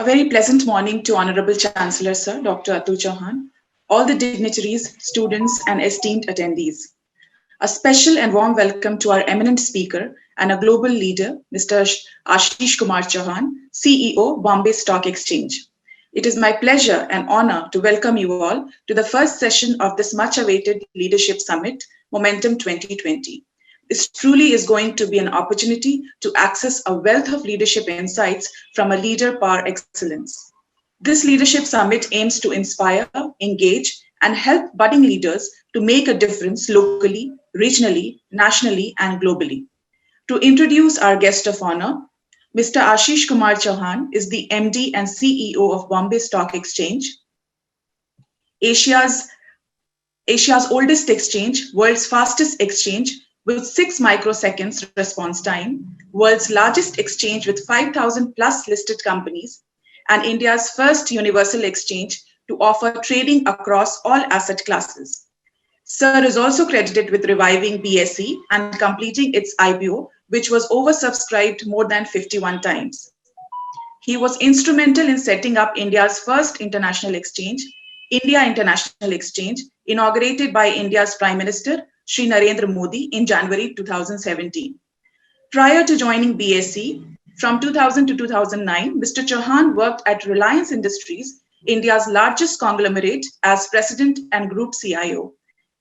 A very pleasant morning to Honorable Chancellor Sir, Dr. Atul Chauhan, all the dignitaries, students, and esteemed attendees. A special and warm welcome to our eminent speaker and a global leader, Mr. Ashish Kumar Chauhan, CEO, Bombay Stock Exchange. It is my pleasure and honor to welcome you all to the first session of this much-awaited Leadership Summit, Momentum 2020. This truly is going to be an opportunity to access a wealth of leadership insights from a leader par excellence. This Leadership Summit aims to inspire, engage, and help budding leaders to make a difference locally, regionally, nationally, and globally. To introduce our guest of honor, Mr. Ashish Kumar Chauhan is the MD and CEO of Bombay Stock Exchange, Asia's oldest exchange, world's fastest exchange with 6 microseconds response time, world's largest exchange with 5,000 plus listed companies, and India's first universal exchange to offer trading across all asset classes. Sir is also credited with reviving BSE and completing its IPO, which was oversubscribed more than 51 times. He was instrumental in setting up India's first international exchange, India International Exchange, inaugurated by India's Prime Minister, Shri Narendra Modi in January 2017. Prior to joining BSE, from 2000 to 2009, Mr. Chauhan worked at Reliance Industries, India's largest conglomerate, as President and Group CIO,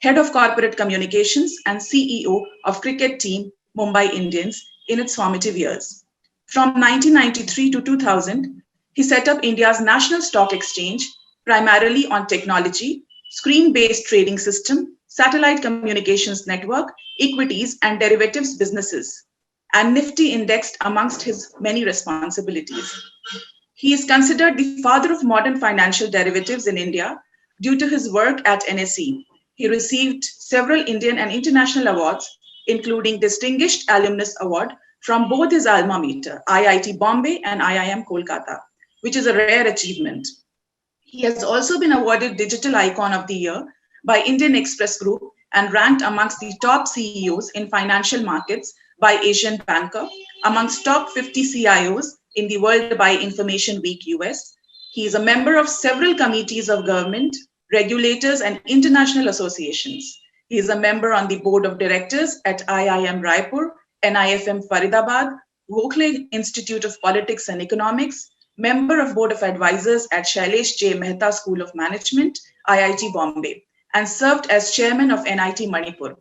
Head of Corporate Communications and CEO of cricket team Mumbai Indians in its formative years. From 1993 to 2000, he set up India's national stock exchange, primarily on technology, screen-based trading system, satellite communications network, equities and derivatives businesses, and Nifty indexed amongst his many responsibilities. He is considered the father of modern financial derivatives in India due to his work at NSE. He received several Indian and international awards, including Distinguished Alumnus Award from both his alma mater, IIT Bombay and IIM Kolkata, which is a rare achievement. He has also been awarded Digital Icon of the Year by Indian Express Group and ranked amongst the top CEOs in financial markets by Asian Banker, amongst top 50 CIOs in the world by Information Week US. He is a member of several committees of government, regulators, and international associations. He is a member on the board of directors at IIM Raipur, NIFM Faridabad, Gokhale Institute of Politics and Economics, member of board of advisors at Shailesh J. Mehta School of Management, IIT Bombay, and served as chairman of NIT Manipur.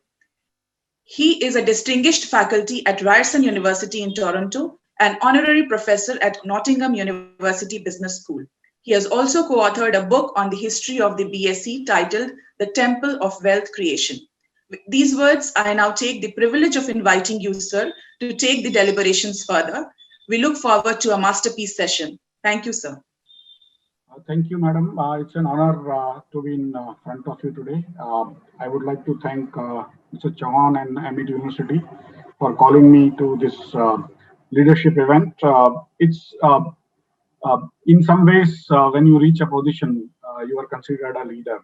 He is a distinguished faculty at Ryerson University in Toronto and honorary professor at Nottingham University Business School. He has also co-authored a book on the history of the BSE titled The Temple of Wealth Creation. With these words, I now take the privilege of inviting you, sir, to take the deliberations further. We look forward to a masterpiece session. Thank you, sir. Thank you, madam. It's an honor to be in front of you today. I would like to thank Mr. Chauhan and Amit University for calling me to this leadership event. It's in some ways, when you reach a position, you are considered a leader.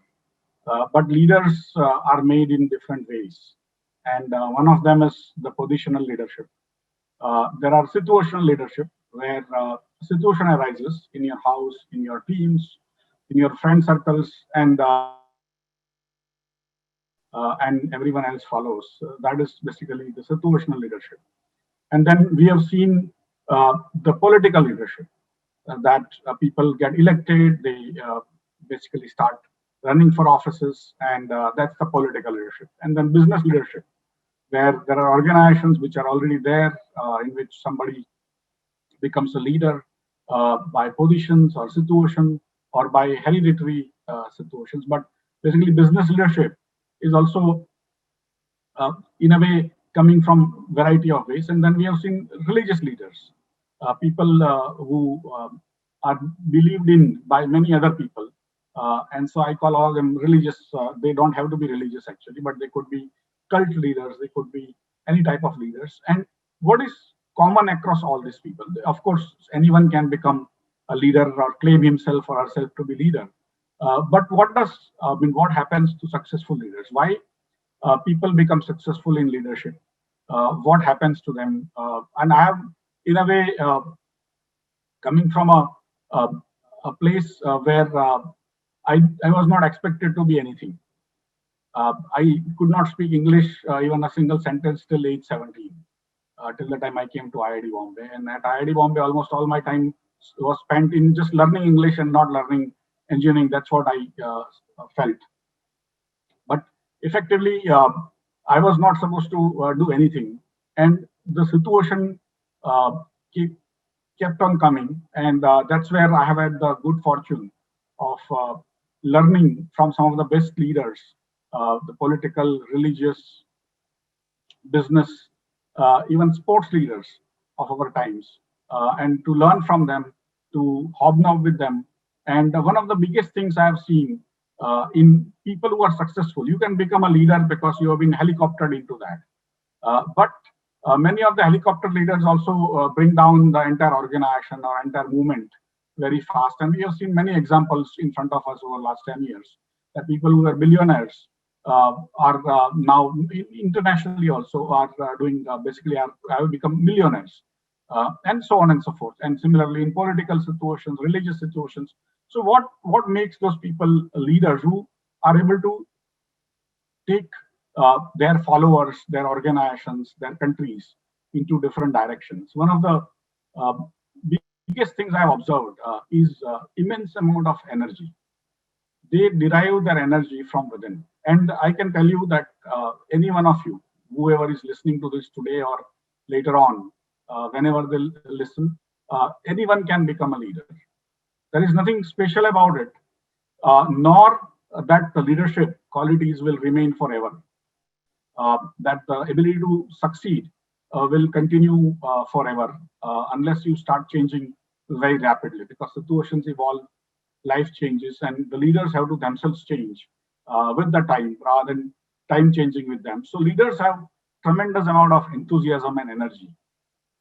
But leaders are made in different ways. And one of them is the positional leadership. There are situational leadership where situation arises in your house, in your teams, in your friend circles, and everyone else follows. That is basically the situational leadership. And then we have seen the political leadership that people get elected, they basically start running for offices, and that's the political leadership. And then business leadership, where there are organizations which are already there, in which somebody becomes a leader by positions or situation or by hereditary situations. But basically, business leadership is also, in a way, coming from variety of ways. And then we have seen religious leaders, people who are believed in by many other people. And so I call all them religious. They don't have to be religious actually, but they could be cult leaders, they could be any type of leaders. And what is common across all these people? Of course, anyone can become a leader or claim himself or herself to be leader. But what happens to successful leaders? Why people become successful in leadership? What happens to them? And I have, in a way, coming from a uh, a place where I was not expected to be anything. I could not speak English even a single sentence till age 17, till the time I came to IIT Bombay. And at IIT Bombay, almost all my time was spent in just learning English and not learning engineering. That's what I felt. But effectively, I was not supposed to do anything. And the situation uh, keep, kept on coming. And that's where I have had the good fortune of learning from some of the best leaders, the political, religious, business, even sports leaders of our times, and to learn from them, to hobnob with them. And one of the biggest things I have seen in people who are successful, you can become a leader because you have been helicoptered into that. But many of the helicopter leaders also bring down the entire organization or entire movement very fast. And we have seen many examples in front of us over the last 10 years that people who were billionaires are now internationally also are doing basically have become millionaires, and so on and so forth. And similarly in political situations, religious situations. So what makes those people leaders who are able to take their followers, their organizations, their countries into different directions? One of the uh, biggest things I've observed is immense amount of energy. They derive their energy from within. And I can tell you that any one of you, whoever is listening to this today or later on, whenever they listen, anyone can become a leader. There is nothing special about it, nor that the leadership qualities will remain forever. That the ability to succeed will continue forever, unless you start changing very rapidly, because situations evolve, life changes, and the leaders have to themselves change with the time rather than time changing with them. So leaders have tremendous amount of enthusiasm and energy.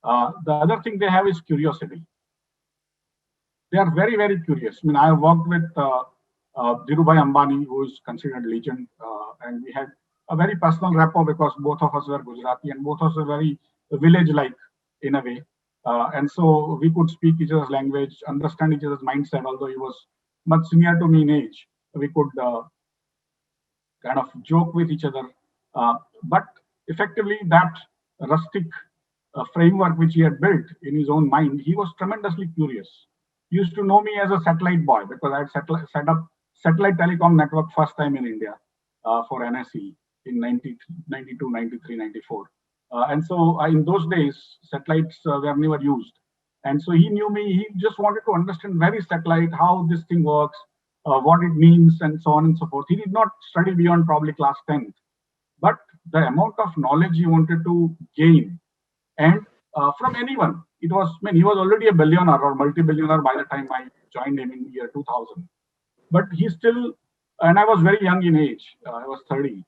The other thing they have is curiosity. They are very, very curious. I mean, I have worked with Dhirubhai Ambani, who is considered legend, and we had a very personal rapport because both of us were Gujarati and both of us were very village-like in a way. And so we could speak each other's language, understand each other's mindset, although he was much senior to me in age. We could kind of joke with each other. But effectively, that rustic framework which he had built in his own mind, he was tremendously curious. He used to know me as a satellite boy because I had set up satellite telecom network first time in India for NSE in 92, 93, 94. And so in those days, satellites were never used. And so he knew me. He just wanted to understand very satellite, how this thing works, what it means, and so on and so forth. He did not study beyond probably class 10th, but the amount of knowledge he wanted to gain, and from anyone, it was, I mean, he was already a billionaire or multi-billionaire by the time I joined him in year 2000. But he still, and I was very young in age, I was 30,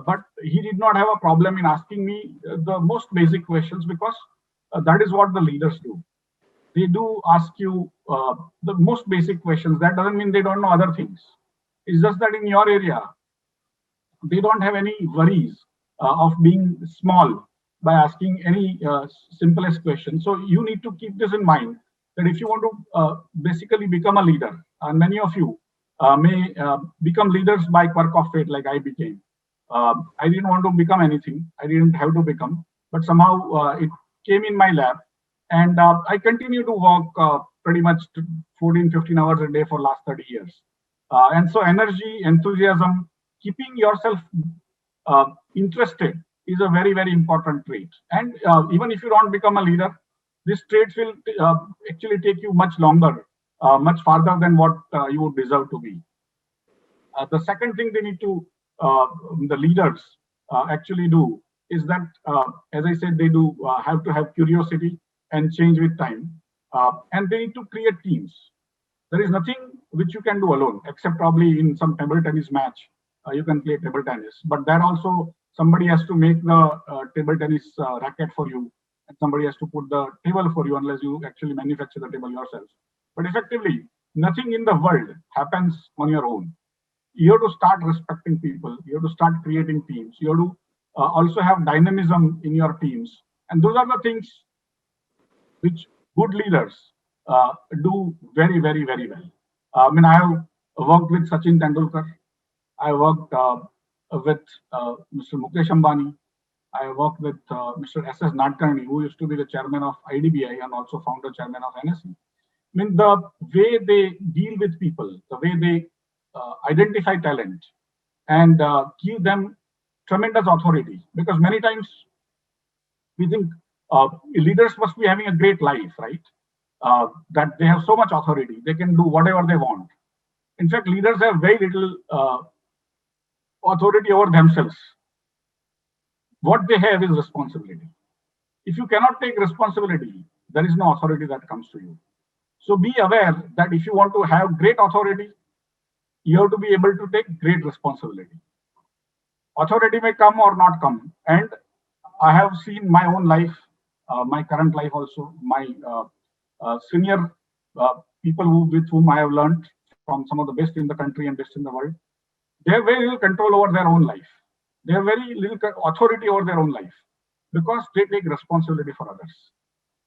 but he did not have a problem in asking me the most basic questions because that is what the leaders do. They do ask you the most basic questions. That doesn't mean they don't know other things. It's just that in your area, they don't have any worries of being small by asking any simplest question. So you need to keep this in mind that if you want to basically become a leader, and many of you may become leaders by quirk of fate, like I became. I didn't want to become anything. I didn't have to become, but somehow it came in my lap, and I continue to work pretty much 14, 15 hours a day for last 30 years. And so energy, enthusiasm, keeping yourself interested is a very, very important trait. And even if you don't become a leader, these traits will actually take you much longer, much farther than what you would deserve to be. The second thing they need to, the leaders actually do is that, as I said, they do have to have curiosity and change with time. And they need to create teams. There is nothing which you can do alone, except probably in some table tennis match, you can play table tennis. But there also somebody has to make the table tennis racket for you, and somebody has to put the table for you, unless you actually manufacture the table yourself. But effectively, nothing in the world happens on your own. You have to start respecting people. You have to start creating teams. You have to also have dynamism in your teams. And those are the things which good leaders do very, very, very well. I mean, I have worked with Sachin Tendulkar. I worked with Mr. Mukesh Ambani. I worked with Mr. S.S. Nadkarni, who used to be the chairman of IDBI and also founder chairman of NSE. I mean, the way they deal with people, the way they identify talent and give them tremendous authority. Because many times we think leaders must be having a great life, right? That they have so much authority, they can do whatever they want. In fact, leaders have very little authority over themselves. What they have is responsibility. If you cannot take responsibility, there is no authority that comes to you. So be aware that if you want to have great authority, you have to be able to take great responsibility. Authority may come or not come. And I have seen my own life, my current life also, my senior people with whom I have learned from some of the best in the country and best in the world. They have very little control over their own life. They have very little authority over their own life because they take responsibility for others.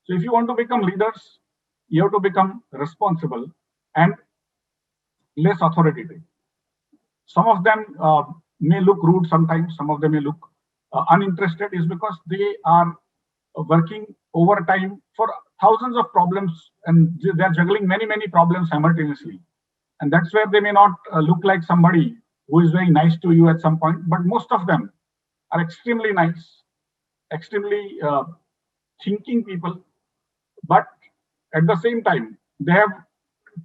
So if you want to become leaders, you have to become responsible and less authoritative. Some of them may look rude sometimes, some of them may look uninterested, is because they are working overtime for thousands of problems and they are juggling many, many problems simultaneously. And that's where they may not look like somebody who is very nice to you at some point, but most of them are extremely nice, extremely thinking people, but at the same time, they have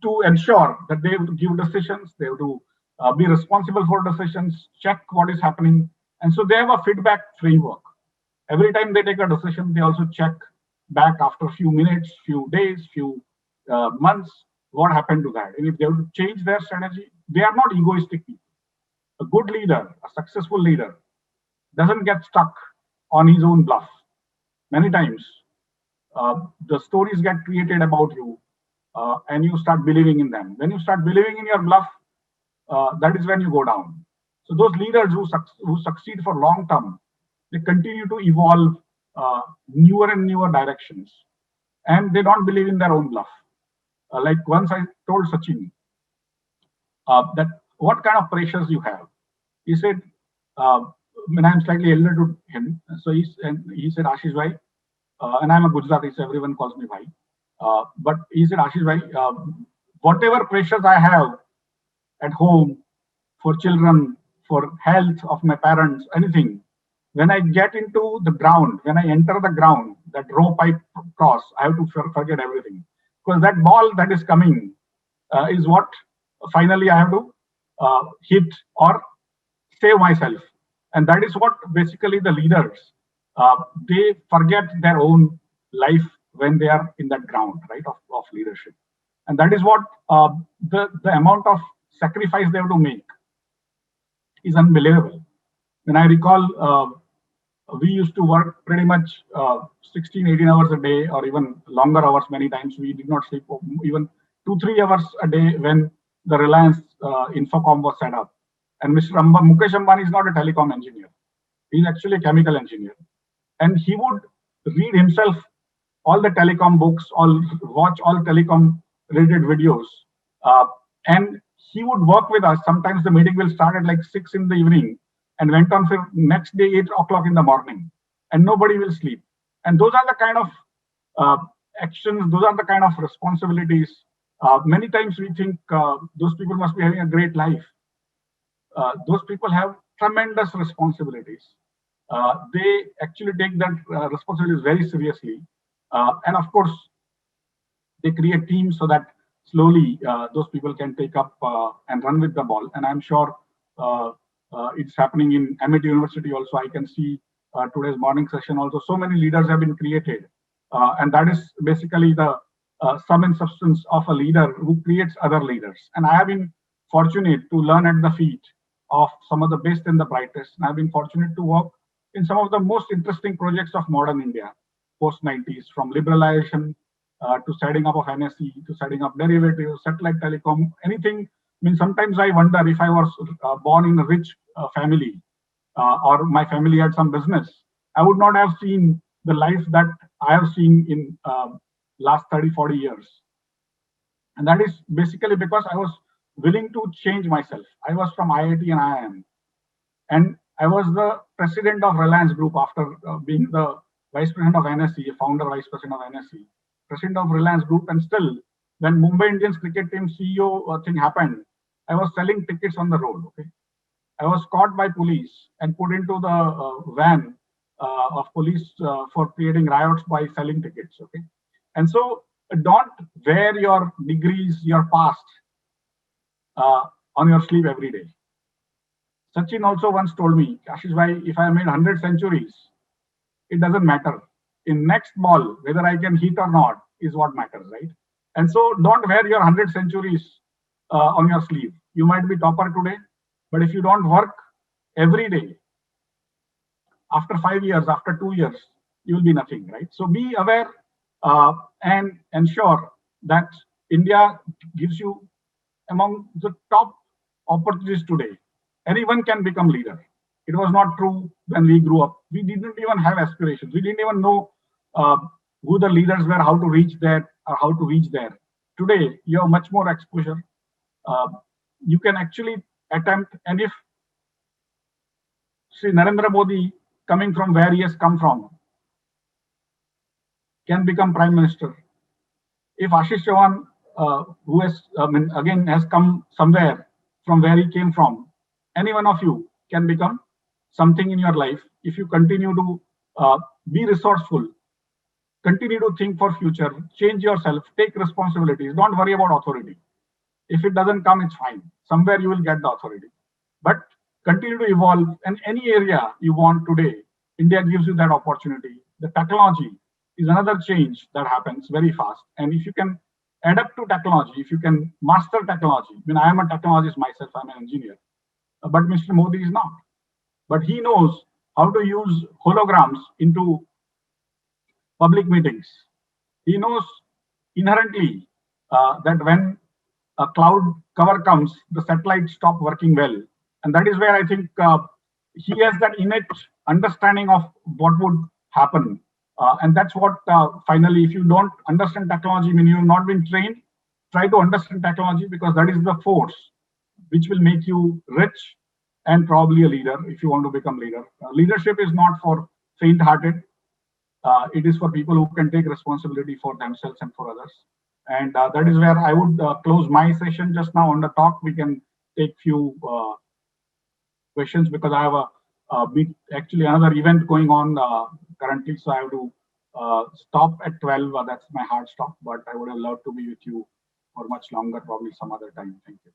to ensure that they have to give decisions, they have to be responsible for decisions, check what is happening. And so they have a feedback framework. Every time they take a decision, they also check back after a few minutes, few days, few months, what happened to that. And if they have to change their strategy, they are not egoistic people. A good leader, a successful leader, doesn't get stuck on his own bluff. Many times, the stories get created about you and you start believing in them. When you start believing in your bluff, that is when you go down. So those leaders who succeed for long term, they continue to evolve newer and newer directions, and they don't believe in their own bluff. Like once I told Sachin that what kind of pressures you have. He said, when I'm slightly elder to him, so he said, Ashish bhai, and I'm a Gujarati, so everyone calls me bhai. But he said, Ashish bhai, whatever pressures I have at home for children, for health of my parents, anything, when I get into the ground, when I enter the ground, that rope I cross, I have to forget everything. Because that ball that is coming is what finally I have to hit or save myself. And that is what basically the leaders, they forget their own life when they are in that ground, right, of leadership. And that is what the amount of sacrifice they have to make is unbelievable. When I recall, we used to work pretty much 16, 18 hours a day, or even longer hours many times. We did not sleep even 2, 3 hours a day when the Reliance Infocom was set up. And Mr. Mukesh Ambani is not a telecom engineer. He's actually a chemical engineer. And he would read himself all the telecom books, watch all telecom related videos. And he would work with us. Sometimes the meeting will start at like 6 in the evening and went on for next day 8 o'clock in the morning, and nobody will sleep. And those are the kind of actions, those are the kind of responsibilities. Many times we think those people must be having a great life. Those people have tremendous responsibilities. They actually take that responsibilities very seriously. And of course, they create teams so that slowly those people can take up and run with the ball. And I'm sure it's happening in Amity University also. I can see today's morning session also. So many leaders have been created. And that is basically the sum and substance of a leader who creates other leaders. And I have been fortunate to learn at the feet of some of the best and the brightest. And I've been fortunate to work in some of the most interesting projects of modern India, post-90s, from liberalization to setting up of NSE, to setting up derivatives, satellite telecom, anything. I mean, sometimes I wonder if I was born in a rich family or my family had some business, I would not have seen the life that I have seen in last 30, 40 years. And that is basically because I was willing to change myself. I was from IIT and IIM, and I was the president of Reliance Group after being the vice president of NSE, founder vice president of NSE, president of Reliance Group, and still, when Mumbai Indians cricket team CEO thing happened, I was selling tickets on the road. Okay, I was caught by police and put into the van of police for creating riots by selling tickets. Okay, and so don't wear your degrees, your past on your sleeve every day. Sachin also once told me, Ashish bhai, if I made 100 centuries, it doesn't matter. In next ball, whether I can hit or not is what matters, right? And so don't wear your 100 centuries on your sleeve. You might be topper today, but if you don't work every day, after 5 years, after 2 years, you will be nothing, right? So be aware and ensure that India gives you among the top opportunities today. Anyone can become leader. It was not true when we grew up. We didn't even have aspirations. We didn't even know uh, who the leaders were, how to reach there, or how to reach there. Today, you have much more exposure. Uh, you can actually attempt, and if Sri Narendra Modi, coming from where he has come from, can become prime minister, if Ashish Chauhan, who has again has come somewhere from where he came from, any one of you can become something in your life if you continue to be resourceful, continue to think for future, change yourself, take responsibilities. Don't worry about authority. If it doesn't come, it's fine. Somewhere you will get the authority. But continue to evolve in any area you want today. India gives you that opportunity. The technology is another change that happens very fast. And if you can adapt to technology, if you can master technology, I mean, I am a technologist myself, I'm an engineer, but Mr. Modi is not. But he knows how to use holograms into public meetings. He knows inherently that when a cloud cover comes, the satellites stop working well. And that is where I think he has that innate understanding of what would happen. And that's what finally, if you don't understand technology, when you have not been trained, try to understand technology, because that is the force which will make you rich and probably a leader if you want to become leader. Leadership is not for faint-hearted. It is for people who can take responsibility for themselves and for others. And that is where I would close my session just now. On the talk, we can take few questions, because I have actually another event going on currently, so I have to stop at 12. That's my hard stop, but I would have loved to be with you for much longer, probably some other time. Thank you.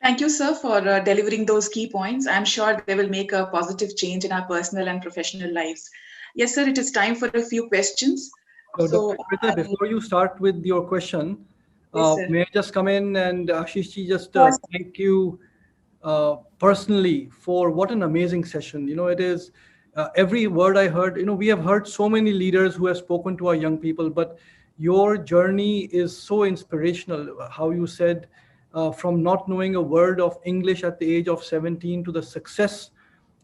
Thank you, sir, for delivering those key points. I'm sure they will make a positive change in our personal and professional lives. Yes, sir, it is time for a few questions. So, Dr. Amrita, before you start with your question, yes, may I just come in and Ashish ji, just Yes. thank you personally for what an amazing session. You know, it is every word I heard. You know, we have heard so many leaders who have spoken to our young people, but your journey is so inspirational. How you said from not knowing a word of English at the age of 17 to the success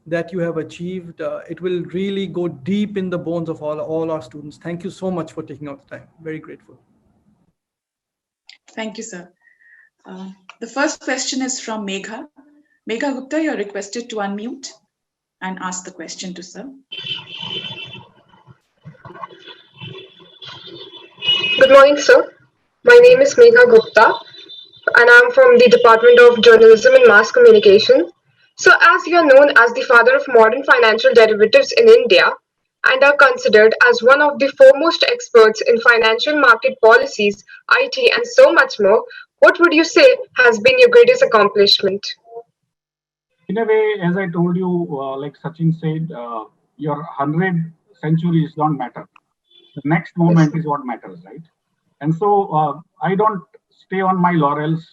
that you have achieved, it will really go deep in the bones of all our students. Thank you so much for taking out the time. Very grateful. Thank you, sir. The first question is from Megha. Megha Gupta, you're requested to unmute and ask the question to sir. Good morning, sir. My name is Megha Gupta, and I'm from the Department of Journalism and Mass Communication. So, as you're known as the father of modern financial derivatives in India and are considered as one of the foremost experts in financial market policies, IT, and so much more, what would you say has been your greatest accomplishment? In a way, as I told you, like Sachin said, your 100 centuries don't matter. The next moment is what matters, right? And so I don't stay on my laurels.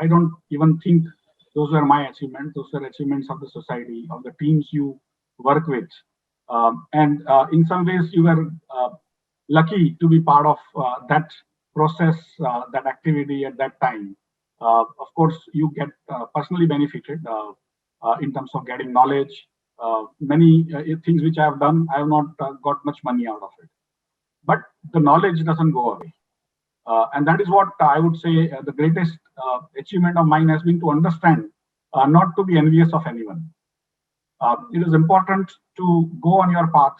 I don't even think those were my achievements. Those were achievements of the society, of the teams you work with. And in some ways, you were lucky to be part of that process, that activity at that time. Of course, you get personally benefited in terms of getting knowledge. Many things which I have done, I have not got much money out of it. But the knowledge doesn't go away. And that is what I would say the greatest achievement of mine has been, to understand, not to be envious of anyone. It is important to go on your path,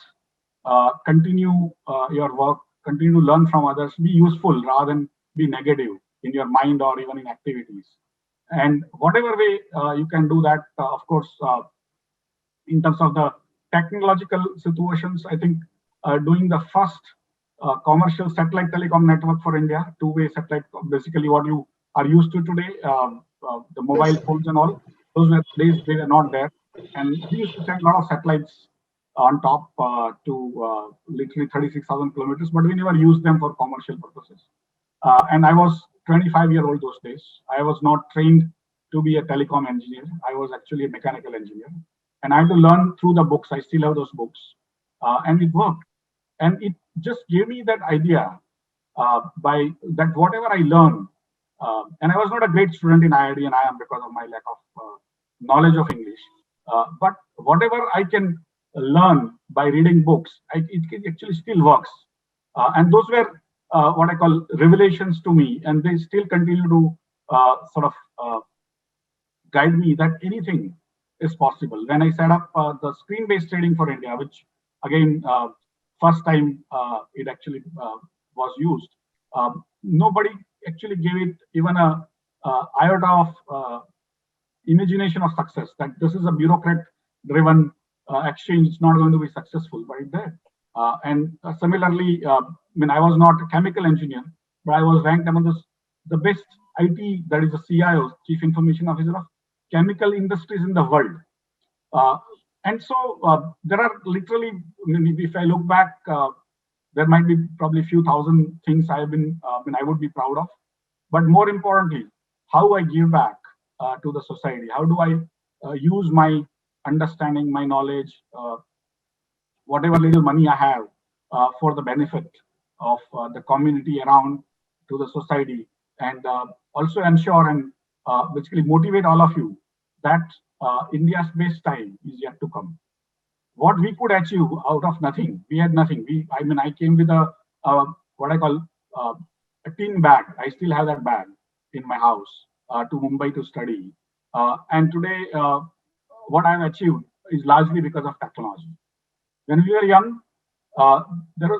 continue your work, continue to learn from others, be useful rather than be negative in your mind or even in activities. And whatever way you can do that, of course, in terms of the technological situations, I think doing the first commercial satellite telecom network for India, two-way satellite, basically what you are used to today, the mobile phones and all, those were days they were not there. And we used to send a lot of satellites on top to literally 36,000 kilometers, but we never used them for commercial purposes. And I was 25-year-old those days. I was not trained to be a telecom engineer. I was actually a mechanical engineer. And I had to learn through the books. I still have those books. And it worked. And it just gave me that idea by that whatever I learned, and I was not a great student in IIT and IIM because of my lack of knowledge of English. But whatever I can learn by reading books, it actually still works. And those were what I call revelations to me, and they still continue to sort of guide me that anything is possible. When I set up the screen-based trading for India, which again, first time it actually was used, nobody actually gave it even a iota of imagination of success, that this is a bureaucrat-driven exchange, it's not going to be successful, but it did. And similarly, I mean, I was not a chemical engineer, but I was ranked among the best IT, that is the CIO, Chief Information Officer of chemical industries in the world. And so there are literally, if I look back, there might be probably a few thousand things I have been, I would be proud of. But more importantly, how I give back to the society. How do I use my understanding, my knowledge, whatever little money I have for the benefit of the community around, to the society, and also ensure and basically motivate all of you that India's best time is yet to come. What we could achieve out of nothing, we had nothing. I came with a what I call a tin bag. I still have that bag in my house to Mumbai to study. And today, what I've achieved is largely because of technology. When we were young,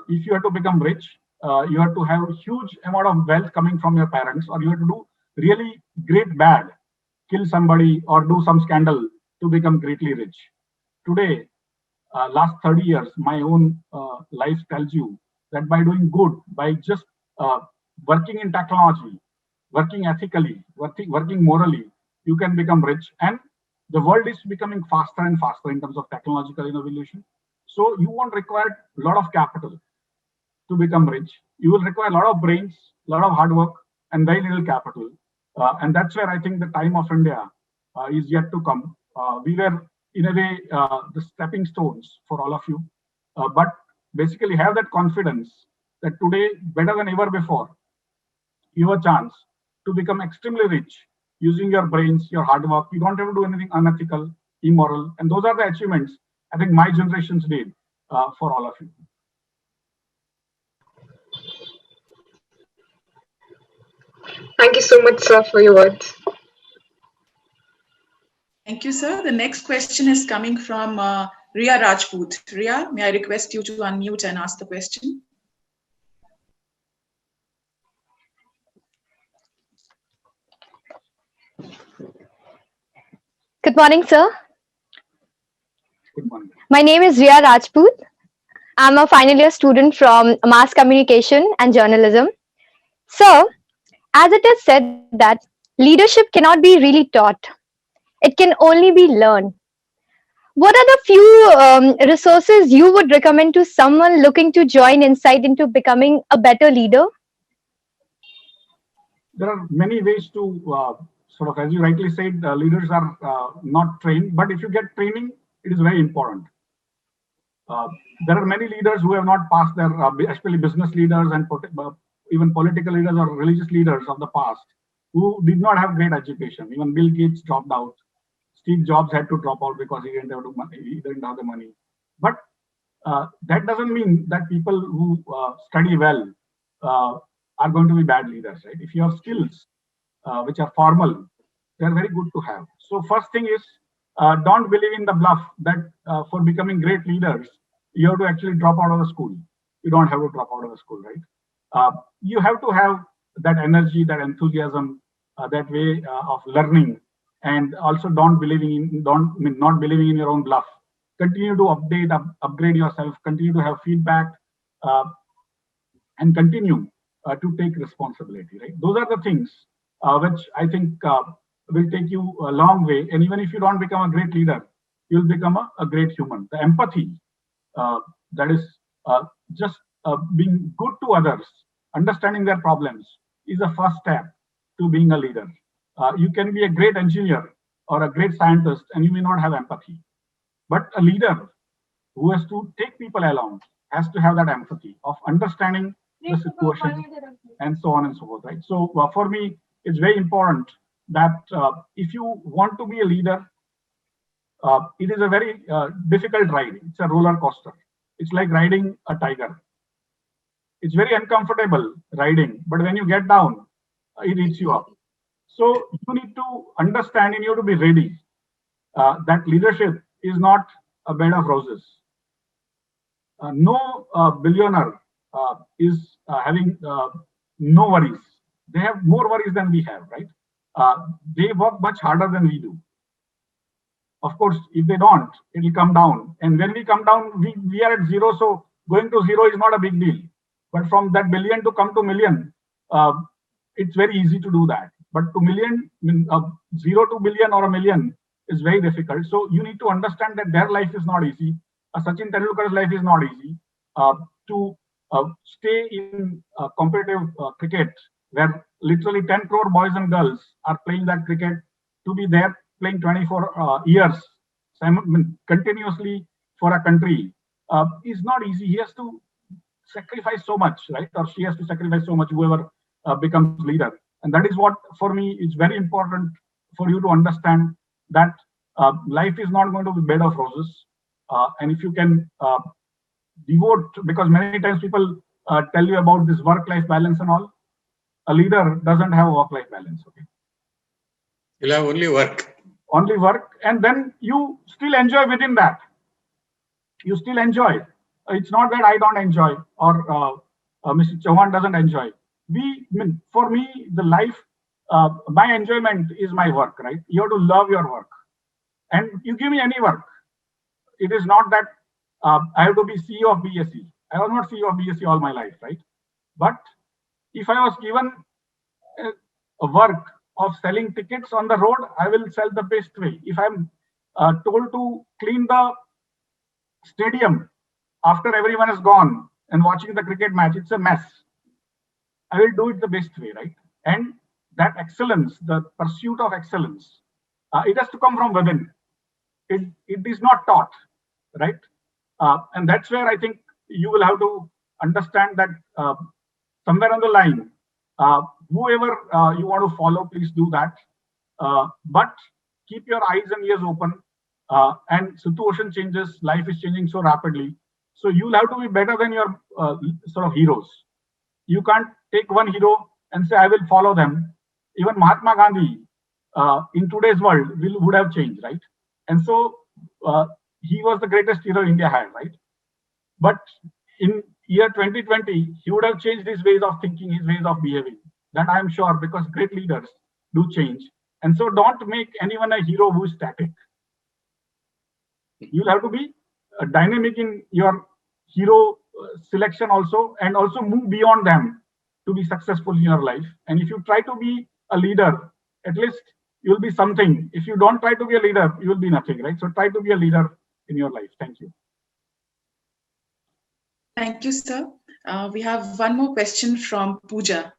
if you have to become rich, you have to have a huge amount of wealth coming from your parents, or you have to do really great bad, kill somebody or do some scandal to become greatly rich. Today, last 30 years, my own life tells you that by doing good, by just working in technology, working ethically, working morally, you can become rich. And the world is becoming faster and faster in terms of technological innovation. So you won't require a lot of capital to become rich. You will require a lot of brains, a lot of hard work, and very little capital. And that's where I think the time of India is yet to come. We were, in a way, the stepping stones for all of you. But basically have that confidence that today, better than ever before, you have a chance to become extremely rich using your brains, your hard work. You don't have to do anything unethical, immoral. And those are the achievements I think my generations did for all of you. Thank you so much, sir, for your words. Thank you, sir. The next question is coming from Ria Rajput. Ria, may I request you to unmute and ask the question? Good morning, sir. Good morning. My name is Ria Rajput. I'm a final year student from Mass Communication and Journalism. So, as it is said that leadership cannot be really taught, it can only be learned. What are the few resources you would recommend to someone looking to join insight into becoming a better leader? There are many ways to sort of, as you rightly said, leaders are not trained, but if you get training, it is very important. There are many leaders who have not passed their, especially business leaders and even political leaders or religious leaders of the past, who did not have great education. Even Bill Gates dropped out. Steve Jobs had to drop out because he didn't have the money. But that doesn't mean that people who study well are going to be bad leaders, right? If you have skills which are formal, they are very good to have. So first thing is, don't believe in the bluff that for becoming great leaders, you have to actually drop out of the school. You don't have to drop out of the school, right? You have to have that energy, that enthusiasm, that way of learning, and also not believing in your own bluff. Continue to upgrade yourself. Continue to have feedback, uh, and continue to take responsibility. Right? Those are the things which I think will take you a long way. And even if you don't become a great leader, you'll become a great human. The empathy, that is just being good to others, understanding their problems, is the first step to being a leader. You can be a great engineer or a great scientist, and you may not have empathy. But a leader who has to take people along has to have that empathy of understanding the situation and so on and so forth. Right. So for me, it's very important that if you want to be a leader, it is a very difficult ride. It's a roller coaster. It's like riding a tiger. It's very uncomfortable riding, but when you get down, it eats you up. So you need to understand and you have to be ready that leadership is not a bed of roses. No billionaire is having no worries. They have more worries than we have, right? They work much harder than we do. Of course, if they don't, it will come down. And when we come down, we are at zero. So going to zero is not a big deal. But from that billion to come to million, it's very easy to do that. But to million, 0 to billion or a million is very difficult. So you need to understand that their life is not easy. Sachin Tendulkar's life is not easy. To stay in competitive cricket, where literally 10 crore boys and girls are playing that cricket, to be there playing 24 years continuously for a country is not easy. He has to sacrifice so much, right? Or she has to sacrifice so much, whoever becomes leader. And that is what, for me, is very important for you to understand that life is not going to be bed of roses. And if you can devote, because many times people tell you about this work-life balance and all, a leader doesn't have a work-life balance. Okay, you'll have only work. Only work, and then you still enjoy within that. You still enjoy. It's not that I don't enjoy or Mr. Chauhan doesn't enjoy. For me, the life, my enjoyment is my work, right? You have to love your work, and you give me any work. It is not that I have to be CEO of BSE. I was not CEO of BSE all my life, right? But if I was given a work of selling tickets on the road, I will sell the best way. If I'm told to clean the stadium after everyone is gone and watching the cricket match, it's a mess. I will do it the best way, right? And that excellence, the pursuit of excellence, it has to come from within. It is not taught, right? And that's where I think you will have to understand that somewhere on the line, whoever you want to follow, please do that. But keep your eyes and ears open. And situation changes, life is changing so rapidly. So you'll have to be better than your sort of heroes. You can't take one hero and say, I will follow them. Even Mahatma Gandhi in today's world would have changed, right? And so he was the greatest hero India had, right? But in year 2020, he would have changed his ways of thinking, his ways of behaving. That I am sure, because great leaders do change. And so don't make anyone a hero who is static. You'll have to be dynamic in your hero selection also, and also move beyond them to be successful in your life. And if you try to be a leader, at least you'll be something. If you don't try to be a leader, you will be nothing, right? So try to be a leader in your life. Thank you. Thank you, sir. We have one more question from Pooja.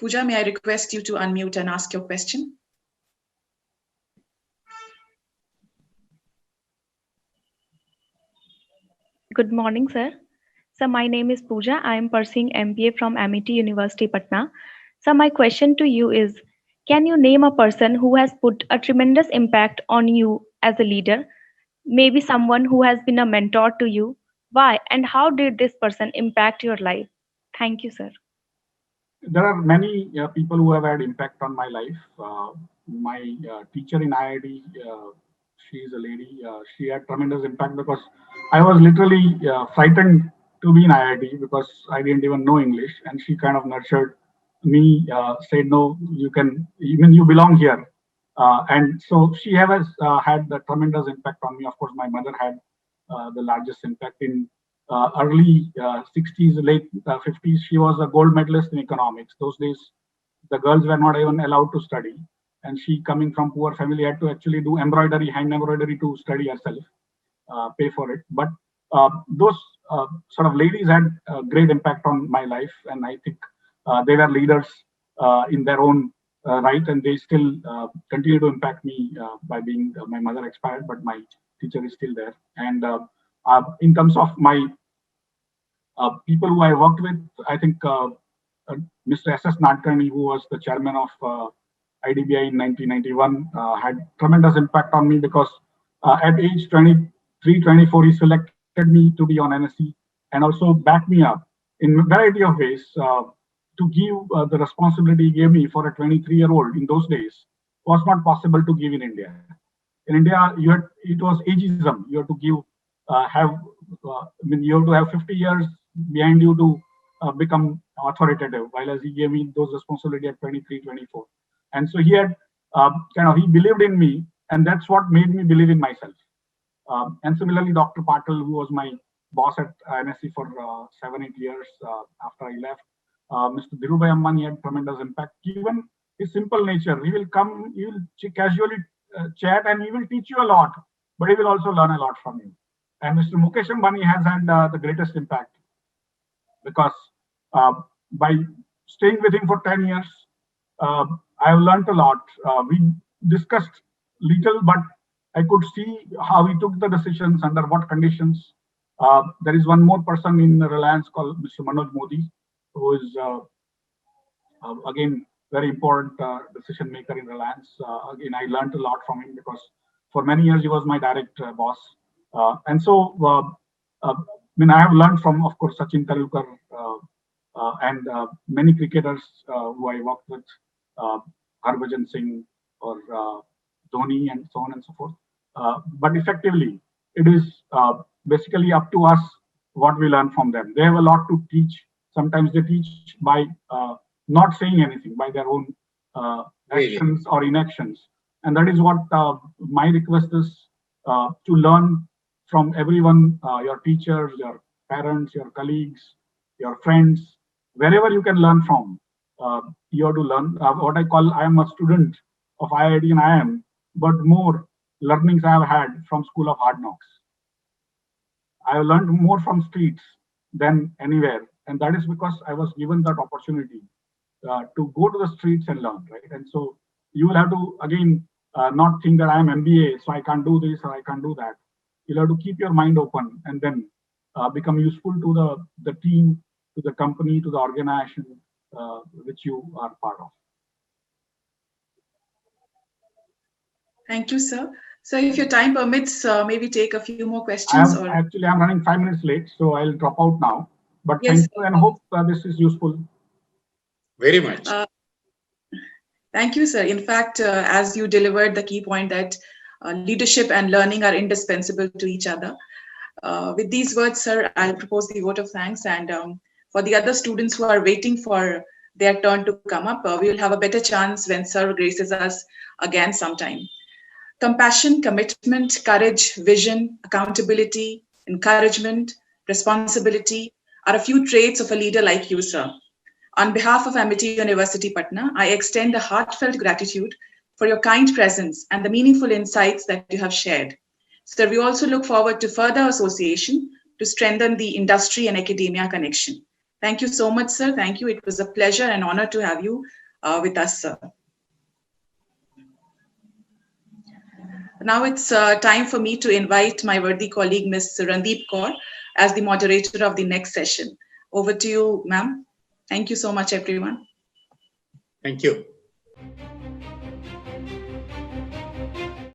Pooja, may I request you to unmute and ask your question? Good morning, sir. So my name is Pooja. I am pursuing MBA from MIT University, Patna. So my question to you is, can you name a person who has put a tremendous impact on you as a leader? Maybe someone who has been a mentor to you. Why and how did this person impact your life? Thank you, sir. there are many people who have had impact on my life. My teacher in IIT, she is a lady. She had tremendous impact because I was literally frightened to be in IIT because I didn't even know English, and she kind of nurtured me. Said, "No, you can. Even you belong here." And so she has had a tremendous impact on me. Of course, my mother had the largest impact in early 60s, late 50s. She was a gold medalist in economics. Those days, the girls were not even allowed to study. And she, coming from poor family, had to actually do embroidery, hand embroidery to study herself, pay for it. But those sort of ladies had a great impact on my life. And I think they were leaders in their own right. And they still continue to impact me by being my mother expired, but my teacher is still there. And in terms of my people who I worked with, I think Mr. S.S. Nadkarni, who was the chairman of IDBI in 1991, had tremendous impact on me because at age 23, 24, he selected me to be on NSE and also backed me up in a variety of ways to give the responsibility he gave me for a 23-year-old in those days was not possible to give in India. In India, it was ageism. You had to give, you have to have 50 years behind you to become authoritative, while as he gave me those responsibility at 23, 24. And so he had he believed in me, and that's what made me believe in myself. And similarly, Dr. Patil, who was my boss at NSE for 7-8 years after I left, Mr. Dhirubhai Ambani had tremendous impact. Given his simple nature, he will come, he will casually chat, and he will teach you a lot, but he will also learn a lot from you. And Mr. Mukesh Ambani has had the greatest impact because by staying with him for 10 years, I have learned a lot. We discussed little, but I could see how he took the decisions, under what conditions. There is one more person in Reliance called Mr. Manoj Modi, who is again very important decision maker in Reliance. Again, I learned a lot from him because for many years he was my direct boss. And so, I have learned from, of course, Sachin Tendulkar and many cricketers who I worked with, Harbhajan Singh or Dhoni, and so on and so forth. But effectively, it is basically up to us what we learn from them. They have a lot to teach. Sometimes they teach by not saying anything, by their own actions or inactions. And that is what my request is, to learn from everyone, your teachers, your parents, your colleagues, your friends, wherever you can learn from. You have to learn. What I call, I am a student of IIT and IIM, but more learnings I have had from School of Hard Knocks. I have learned more from streets than anywhere. And that is because I was given that opportunity to go to the streets and learn, right? And so you will have to, again, not think that I am MBA, so I can't do this or I can't do that. You'll have to keep your mind open and then become useful to the team, to the company, to the organization which you are part of. Thank you, sir. So if your time permits, maybe take a few more questions. Actually, I'm running 5 minutes late, so I'll drop out now. But yes, thank you and hope this is useful. Very much. Thank you, sir. In fact, as you delivered the key point that leadership and learning are indispensable to each other. With these words, sir, I'll propose the vote of thanks. And for the other students who are waiting for their turn to come up, we will have a better chance when sir graces us again sometime. Compassion, commitment, courage, vision, accountability, encouragement, responsibility are a few traits of a leader like you, sir. On behalf of Amity University, Patna, I extend a heartfelt gratitude for your kind presence and the meaningful insights that you have shared. Sir, we also look forward to further association to strengthen the industry and academia connection. Thank you so much, sir. Thank you. It was a pleasure and honor to have you with us, sir. Now it's time for me to invite my worthy colleague, Ms. Randeep Kaur, as the moderator of the next session. Over to you, ma'am. Thank you so much, everyone. Thank you.